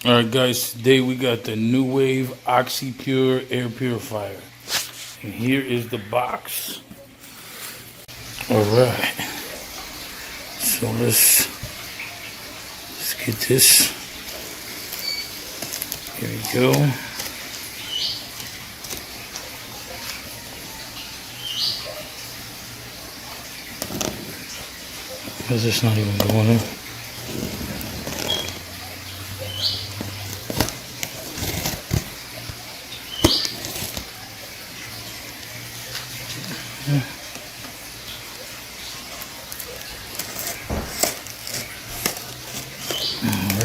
Alright guys, today we got the NuWave Oxypure air purifier. And here is the box. Alright. So let's get this. Here we go. Is this not even going in?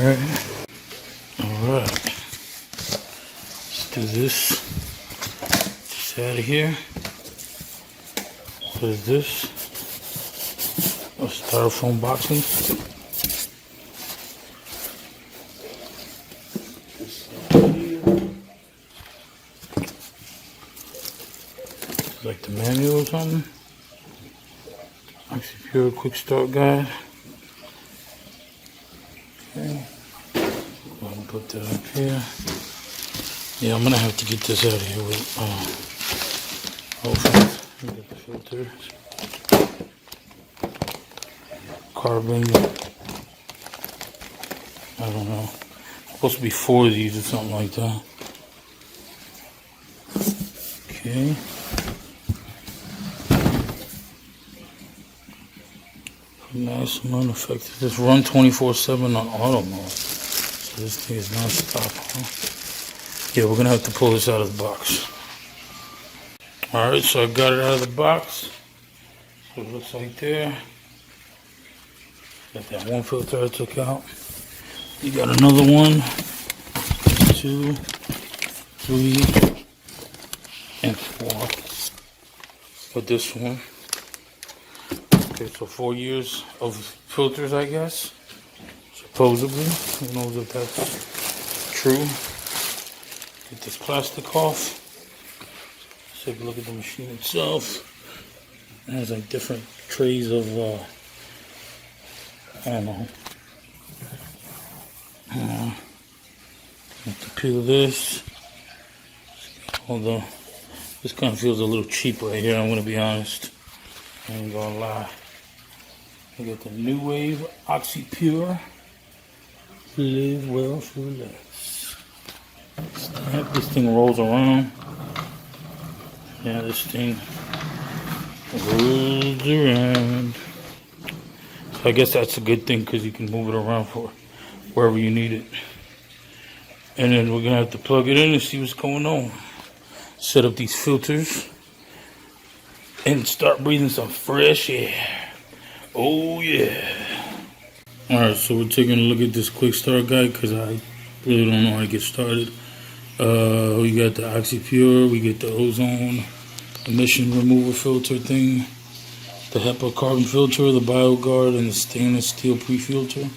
Alright. Let's do this. Just out of here. What is this? A styrofoam boxing. It's like the manual or something. Oxypure quick start guide. Okay. I'm gonna put that up here. Yeah, I'm gonna have to get this out of here with hopefully get the filters. Carbon. I don't know. Supposed to be 4 of these or something like that. Okay. Nice and unaffected. Just run 24/7 on auto mode. So this thing is non-stop, huh? Yeah, we're gonna have to pull this out of the box. Alright, so I got it out of the box. So it looks like there. Got that one filter I took out. You got another one, 2, 3, and 4. But this one. Okay, so 4 years of filters, I guess. Supposedly. Who knows if that's true. Get this plastic off. Let's take a look at the machine itself. It has like different trays of, I don't know. Have to peel this. Although, this kind of feels a little cheap right here, I'm going to be honest. I ain't gonna lie. We got the NuWave Oxypure. Live well for less. This thing rolls around. Yeah, this thing rolls around. So I guess that's a good thing because you can move it around for wherever you need it. And then we're gonna have to plug it in and see what's going on. Set up these filters and start breathing some fresh air. Oh yeah. Alright, so we're taking a look at this quick start guide because I really don't know how to get started. We got the Oxypure, we get the ozone emission remover filter thing, the HEPA carbon filter, the BioGuard, and the stainless steel pre-filter,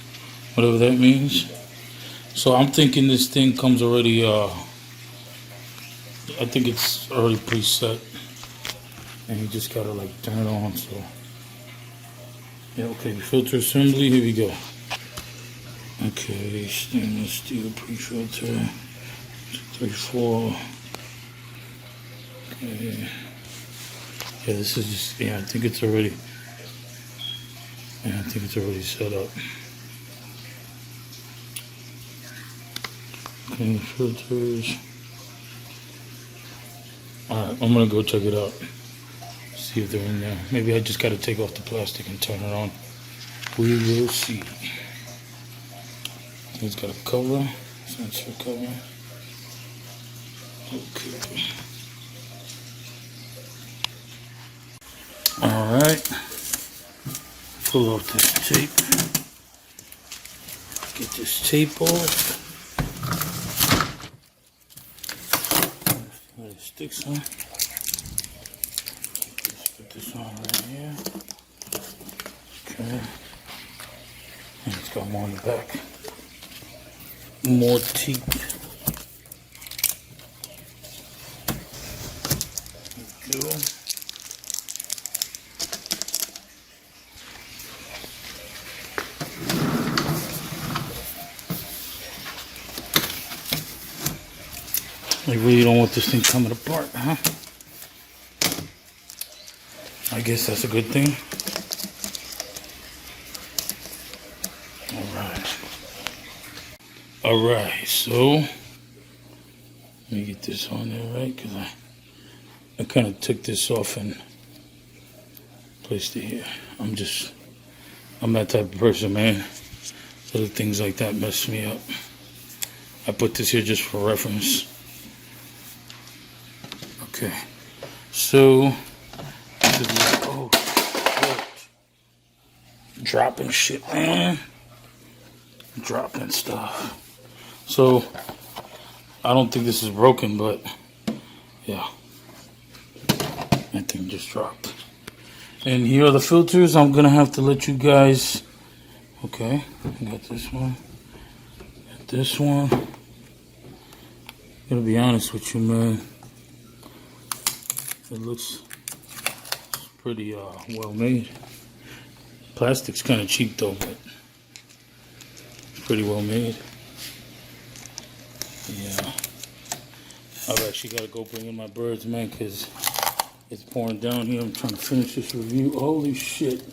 whatever that means. So I'm thinking this thing comes already, I think it's already preset. And you just gotta like turn it on, so. Yeah, okay, filter assembly, here we go. Okay, stainless steel pre-filter, 3, 4. Okay. Yeah, this is just, I think it's already set up. Okay, filters. Alright, I'm gonna go check it out. See if they're in there. Maybe I just gotta take off the plastic and turn it on. We will see. It's got a cover, sensor cover. Okay. Alright. Pull off this tape. Get this tape off. Let it stick some. Put this on right here. Okay. And it's got more on the back. More teeth. There we go. I really don't want this thing coming apart, huh? I guess that's a good thing. Alright, so let me get this on there, right? Because I kind of took this off and placed it here. I'm that type of person, man. Little things like that mess me up. I put this here just for reference. Okay, so oh shit. Dropping shit, man. Dropping stuff. So I don't think this is broken, but yeah, that thing just dropped. And here are the filters. I'm gonna have to let you guys. Okay, I got this one. Got this one. Gotta be honest with you, man. It looks pretty well made. Plastic's kind of cheap though, but it's pretty well made. Yeah, I've actually got to go bring in my birds, man, because it's pouring down here. I'm trying to finish this review. Holy shit.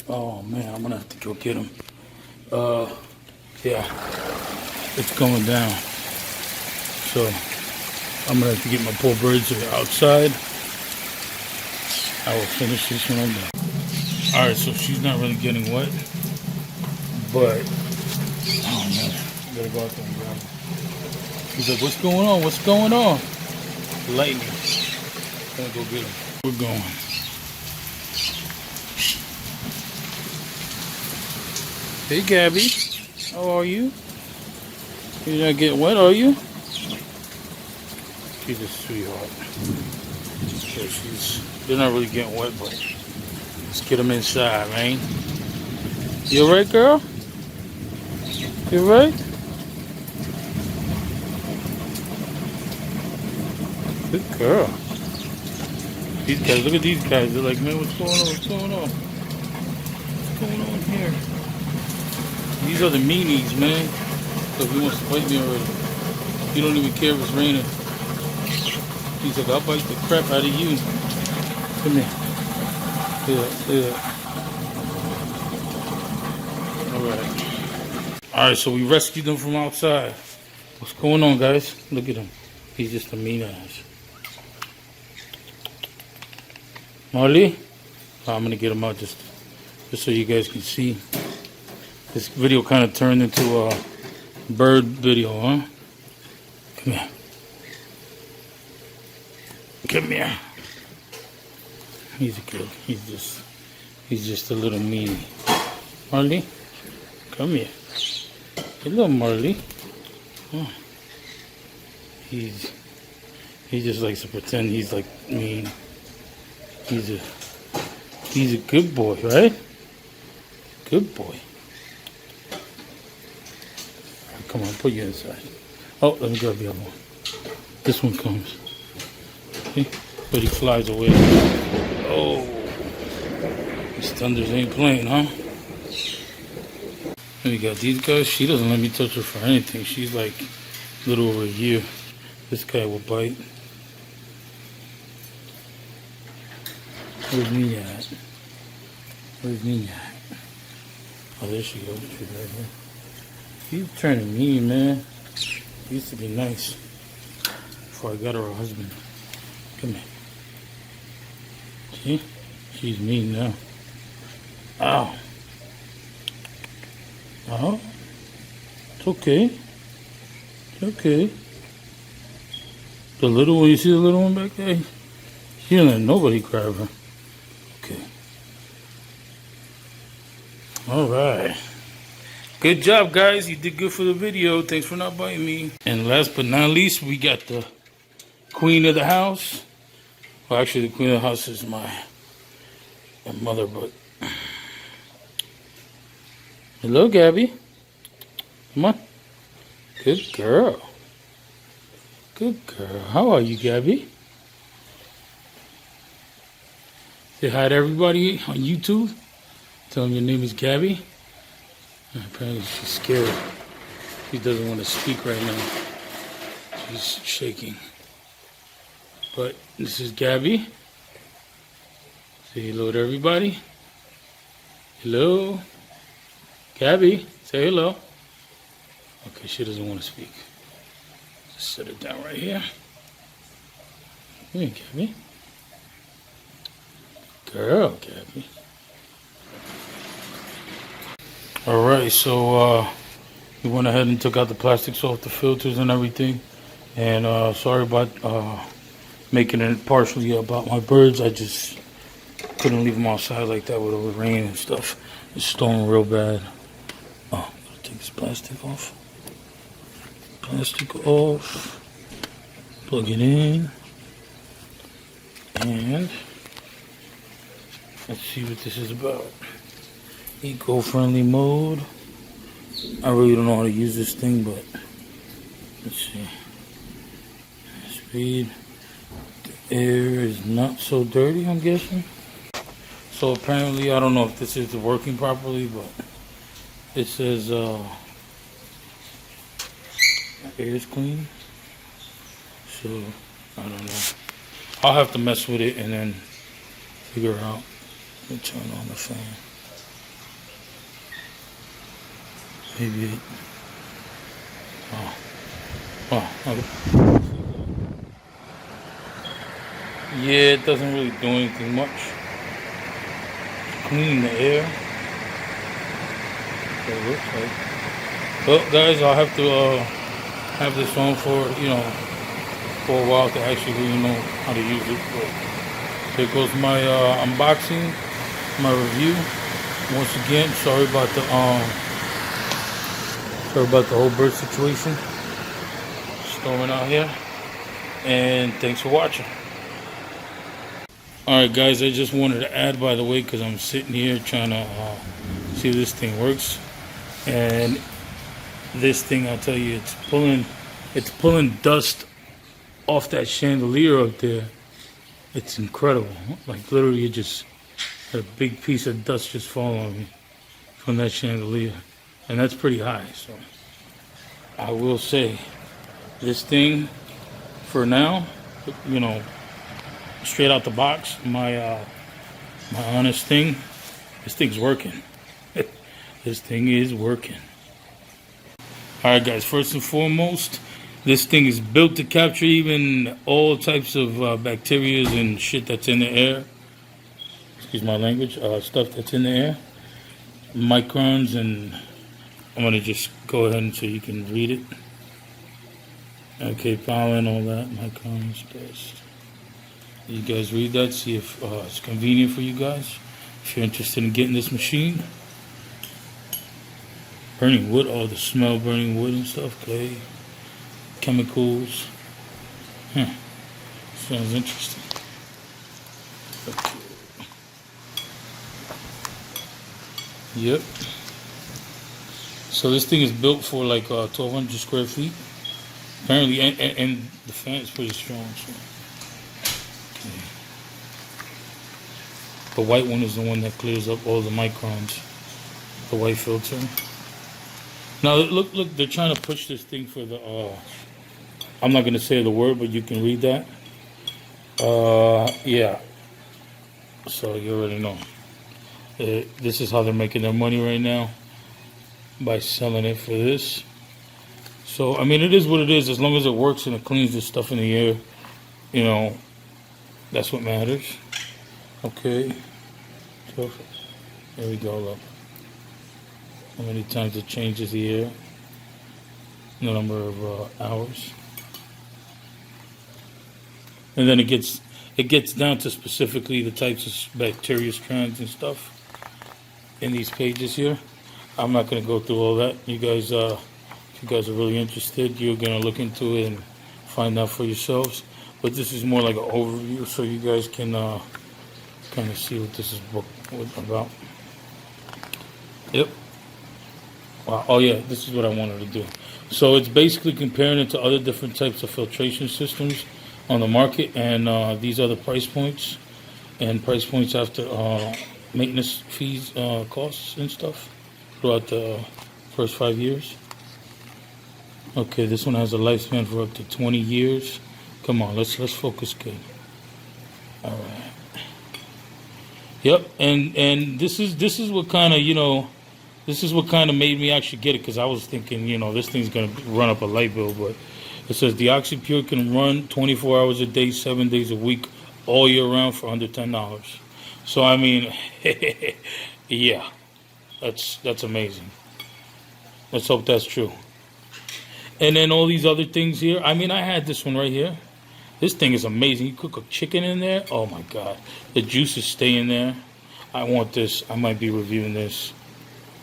Oh, man, I'm going to have to go get them. Yeah, it's going down. So I'm going to have to get my poor birds outside. I will finish this when I'm done. All right, so she's not really getting wet, but, oh, man, I got to go out there and grab her. He's like, what's going on? What's going on? Lightning. I'm gonna go get him. We're going. Hey, Gabby. How are you? You're not getting wet, are you? She's a sweetheart. So they're not really getting wet, but let's get them inside, man. You alright, girl? You alright? Good girl. These guys, look at these guys. They're like, man, what's going on? What's going on? What's going on here? These are the meanies, man. So he wants to bite me already. He don't even care if it's raining. He's like, I'll bite the crap out of you. Come here. Yeah. Alright, so we rescued them from outside. What's going on, guys? Look at him. He's just a mean ass. Marley? Oh, I'm gonna get him out just so you guys can see. This video kind of turned into a bird video, huh? Come here. Come here. He's a kid. He's just a little meanie. Marley, come here. Hello, Marley. Oh. He just likes to pretend he's like mean. He's a good boy, right? Good boy. Come on, put you inside. Oh, let me grab the other one. This one comes. Okay? But he flies away. Oh, these thunders ain't playing, huh? And we got these guys. She doesn't let me touch her for anything. She's like a little over a year. This guy will bite. Where's Nina at? Where's Nina at? Oh, there she goes. She's right here. She's turning mean, man. She used to be nice before I got her a husband. Come here. See? She's mean now. Ow. Oh. It's okay. It's okay. The little one, you see the little one back there? She don't let nobody grab her. Okay. Alright. Good job, guys. You did good for the video. Thanks for not biting me. And last but not least, we got the queen of the house. Well, actually, the queen of the house is my mother, but... Hello, Gabby. Come on. Good girl. Good girl. How are you, Gabby? Say hi to everybody on YouTube. Tell them your name is Gabby. Apparently she's scared. She doesn't want to speak right now. He's shaking. But this is Gabby. Say hello to everybody. Hello. Gabby, say hello. Okay, she doesn't want to speak. Just set it down right here. Come here, Gabby. Girl, Gabby. Alright, so we went ahead and took out the plastics off the filters and everything. And sorry about making it partially about my birds. I just couldn't leave them outside like that with all the rain and stuff. It's storming real bad. Oh, gotta take this plastic off. Plastic off. Plug it in. And let's see what this is about. Eco-friendly mode. I really don't know how to use this thing, but let's see. Speed. The air is not so dirty, I'm guessing. So apparently, I don't know if this is working properly, but it says air is clean. So I don't know. I'll have to mess with it and then figure out. Let me turn on the fan. Maybe. Okay. Yeah, it doesn't really do anything much. Cleaning the air. That's what it looks like. Well, guys, I'll have to have this on for for a while to actually really know how to use it. But there goes my unboxing, my review. Once again, sorry about the whole bird situation. Storming out here. And thanks for watching. Alright guys, I just wanted to add, by the way, because I'm sitting here trying to see if this thing works. And this thing, I'll tell you, it's pulling dust off that chandelier up there. It's incredible. Like literally, it just had a big piece of dust just fall on me from that chandelier. And that's pretty high, so I will say this thing, for now, straight out the box, my honest thing, this thing's working. This thing is working. Alright guys, first and foremost, this thing is built to capture even all types of bacteria and shit that's in the air. Excuse my language, stuff that's in the air. Microns, and I'm going to just go ahead and so you can read it. Okay, pollen, all that, microns, dust. You guys read that, see if it's convenient for you guys. If you're interested in getting this machine. Burning wood, all the smell, burning wood and stuff, clay, chemicals. Sounds interesting. Okay. Yep. So this thing is built for like 1,200 square feet. Apparently, and the fan is pretty strong. So. Okay. The white one is the one that clears up all the microns. The white filter. Now look, they're trying to push this thing for the, I'm not going to say the word, but you can read that. Yeah. So you already know. This is how they're making their money right now. By selling it for this. So, I mean, it is what it is. As long as it works and it cleans the stuff in the air, that's what matters. Okay. So, there we go, look. How many times it changes the air, the number of hours, and then it gets down to specifically the types of bacteria strands and stuff in these pages here. I'm not going to go through all that. You guys, if you guys are really interested, you're going to look into it and find out for yourselves. But this is more like an overview, so you guys can kind of see what this is about. Yep. Wow. Oh yeah, this is what I wanted to do. So it's basically comparing it to other different types of filtration systems on the market, and these are the price points, and price points after maintenance fees, costs and stuff throughout the first 5 years. Okay, this one has a lifespan for up to 20 years. Come on, let's focus good. All right. Yep, and this is what kind of, this is what kind of made me actually get it, because I was thinking, this thing's gonna run up a light bill, but it says the Oxypure can run 24 hours a day, 7 days a week, all year round for under $10. So I mean, yeah, that's amazing. Let's hope that's true. And then all these other things here. I mean, I had this one right here. This thing is amazing. You cook a chicken in there. Oh my God, the juices stay in there. I want this. I might be reviewing this.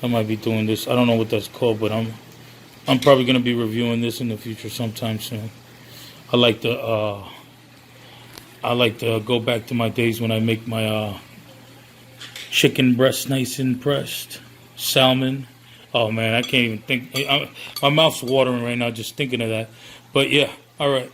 I might be doing this. I don't know what that's called, but I'm probably gonna be reviewing this in the future sometime soon. I like to go back to my days when I make my chicken breast nice and pressed, salmon. Oh man, I can't even think. My mouth's watering right now just thinking of that. But yeah, all right.